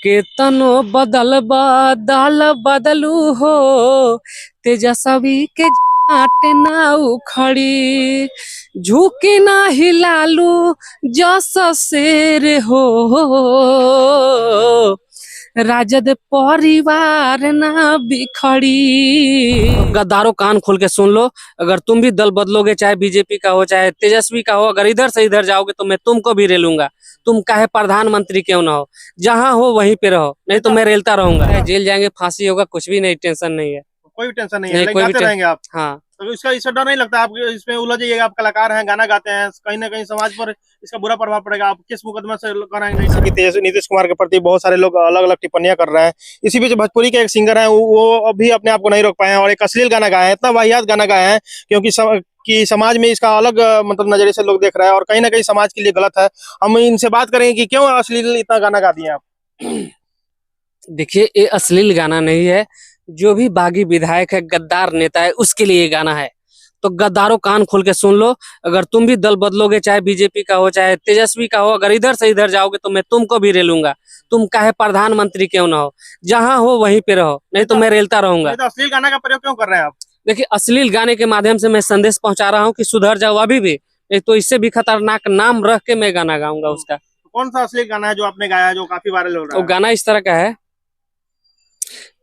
केतनो बदल बदल बदलू हो तेजस्वी के जाट ना उखड़ी झुकी ना हिलालू जस शेर हो राजद परिवार ना बिखड़ी। गद्दारों कान खोल के सुन लो, अगर तुम भी दल बदलोगे, चाहे बीजेपी का हो चाहे तेजस्वी का हो, अगर इधर से इधर जाओगे तो मैं तुमको भी रेलूंगा। तुम काहे प्रधानमंत्री क्यों ना हो, जहां हो वहीं पे रहो, नहीं तो मैं रेलता रहूंगा। जेल जाएंगे, फांसी होगा, कुछ भी नहीं, टेंशन नहीं है। कोई भी टेंशन नहीं है, नहीं, लेकिन कोई भी गाते रहेंगे आप। हाँ। तो इसका डर नहीं लगता आप इसमें उलझ जाइएगा? आप कलाकार हैं, गाना गाते हैं, कहीं ना कहीं समाज पर इसका बुरा प्रभाव पड़ेगा। आप किस मुकदमा से कराएंगे? नहीं सर, नीतीश कुमार के प्रति बहुत सारे लोग अलग अलग टिप्पणियां कर रहे हैं। इसी बीच भोजपुरी के एक सिंगर हैं, वो अभी अपने आप को नहीं रोक पाए हैं और एक अश्लील गाना गाए हैं, इतना वाहियात गाना गाए हैं क्योंकि कि समाज में इसका अलग मतलब नजरिए से लोग देख रहे हैं और कहीं ना कहीं समाज के लिए गलत है। हम इनसे बात करेंगे कि क्यों अश्लील इतना गाना गा दिए आप। देखिए, ये अश्लील गाना नहीं है। जो भी बागी विधायक है, गद्दार नेता है, उसके लिए ये गाना है। तो गद्दारों कान खोल के सुन लो, अगर तुम भी दल बदलोगे, चाहे बीजेपी का हो चाहे तेजस्वी का हो, अगर इधर से इधर जाओगे तो मैं तुमको भी रेलूंगा। तुम काहे प्रधानमंत्री क्यों ना हो, जहां हो वहीं पे रहो, नहीं तो मैं रेलता रहूंगा। तो अश्लील गाना का प्रयोग क्यों कर रहे हैं आप? देखिए, अश्लील गाने के माध्यम से मैं संदेश पहुंचा रहा हूँ कि सुधर जाओ अभी भी, नहीं तो इससे भी खतरनाक नाम रख के मैं गाना गाऊंगा उसका। तो कौन सा अश्लील गाना है जो आपने गाया है जो काफी वायरल हो रहा वो है? गाना इस तरह का है,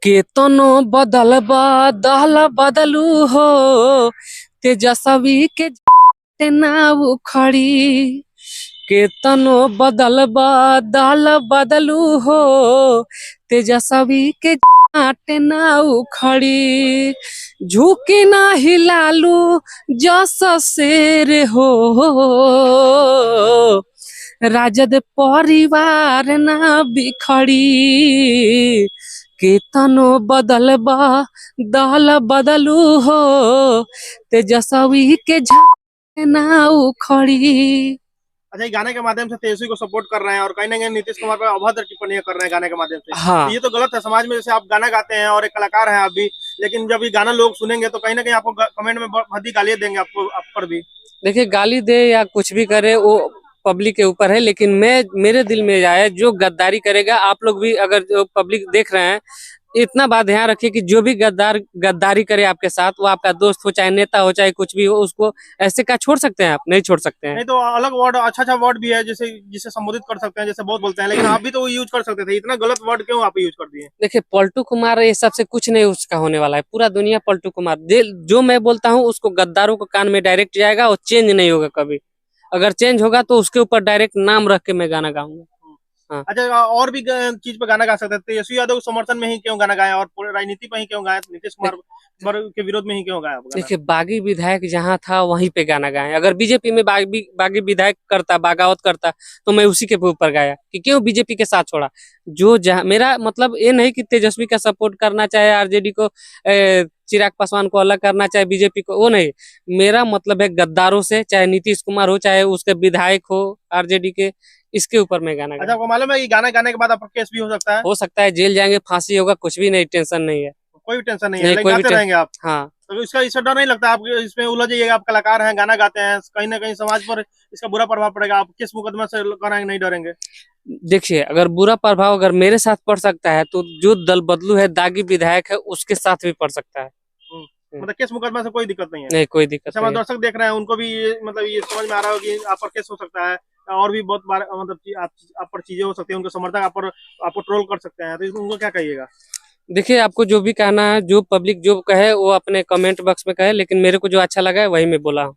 केतनो बदल बदल बदलू हो तेजस्वी के जाट ना उखड़ी केतनो बदल बदल बदलू हो तेजस्वी के जाट ना उखड़ी झुकी ना हिलालू जस शेर हो राजद परिवार ना बिखड़ी केतनो बदल दल बदलू हो तेजस्वी के जाट ना उखड़ी। अच्छा, ये गाने के माध्यम से तेजस्वी को सपोर्ट कर रहे हैं और कहीं ना कहीं नीतीश कुमार पर अभद्र टिप्पणियां कर रहे हैं गाने के माध्यम से। तो हाँ, ये तो गलत है समाज में। जैसे आप गाना गाते हैं और एक कलाकार हैं आप भी, लेकिन जब ये गाना लोग सुनेंगे तो कहीं ना कहीं आपको कमेंट में भद्दी गालियां देंगे आपको, आप पर भी। देखिए, गाली दे या कुछ भी करे वो पब्लिक के ऊपर है, लेकिन मैं मेरे दिल में आया जो गद्दारी करेगा, आप लोग भी अगर जो पब्लिक देख रहे हैं, इतना बात ध्यान रखिए कि जो भी गद्दारी करे आपके साथ, वो आपका दोस्त हो चाहे नेता हो चाहे कुछ भी हो, उसको ऐसे क्या छोड़ सकते हैं? आप नहीं छोड़ सकते हैं। नहीं तो अलग वर्ड, अच्छा अच्छा वर्ड भी है जैसे जिसे संबोधित कर सकते हैं, जैसे बहुत बोलते हैं, लेकिन आप भी तो यूज कर सकते थे। इतना गलत वर्ड क्यों आप यूज कर दिए? देखिए, पलटू कुमार ये सबसे कुछ नहीं उसका होने वाला है, पूरा दुनिया पलटू कुमार जो मैं बोलता हूँ उसको गद्दारों को कान में डायरेक्ट जाएगा और चेंज नहीं होगा कभी। अगर चेंज होगा तो उसके ऊपर डायरेक्ट नाम रख के मैं गाना गाऊंगा। हाँ। अच्छा, और भी चीज पे गाना गा सकते थे। तेजस्वी यादव के समर्थन में ही क्यों गाना गाया और पूरे राजनीति पे ही क्यों गाया? नीतीश कुमार के विरोध में ही क्यों गाया आप गाना? देखिए, बागी विधायक जहाँ था वहीं पे गाना गाए। अगर बीजेपी में बागी विधायक करता, बगावत करता, तो मैं उसी के ऊपर गाया कि क्यों बीजेपी के साथ छोड़ा। जो जहाँ मेरा मतलब ये नहीं कि तेजस्वी का सपोर्ट करना, चाहे आरजेडी को, चिराग पासवान को अलग करना, चाहे बीजेपी को, वो नहीं। मेरा मतलब है गद्दारों से, चाहे नीतीश कुमार हो चाहे उसके विधायक हो आरजेडी के, इसके ऊपर मैं गाना अच्छा, गाया। आपको मालूम है ये गाना गाने के बाद आपका केस भी हो सकता है? हो सकता है, जेल जाएंगे, फांसी होगा, कुछ भी नहीं, टेंशन नहीं है। कोई भी टेंशन नहीं है, नहीं, लेकिन कोई भी गाते रहेंगे आप। हाँ। तो इसका डर नहीं लगता आप इसमें उलझ जाइएगा? आप कलाकार हैं, गाना गाते हैं, कहीं ना कहीं समाज पर इसका बुरा प्रभाव पड़ेगा। आप किस मुकदमा से कराएंगे? नहीं डरेंगे? देखिए, अगर बुरा प्रभाव अगर मेरे साथ पड़ सकता है, तो जो दल बदलू है, दागी विधायक है, उसके साथ भी पड़ सकता है। मतलब किस मुकदमा से कोई दिक्कत नहीं है? नहीं, कोई दिक्कत जैसे नहीं हमारे है। दर्शक देख रहे हैं उनको भी ये मतलब ये समझ में आ रहा हो कि आप पर केस हो सकता है और भी बहुत बार मतलब आप पर चीजें हो सकती है, उनके समर्थक आपको ट्रोल कर सकते हैं, तो उनको क्या कहिएगा? देखिए, आपको जो भी कहना है, जो पब्लिक जो कहे वो अपने कमेंट बॉक्स में कहे, लेकिन मेरे को जो अच्छा लगा है वही मैं बोला हूँ।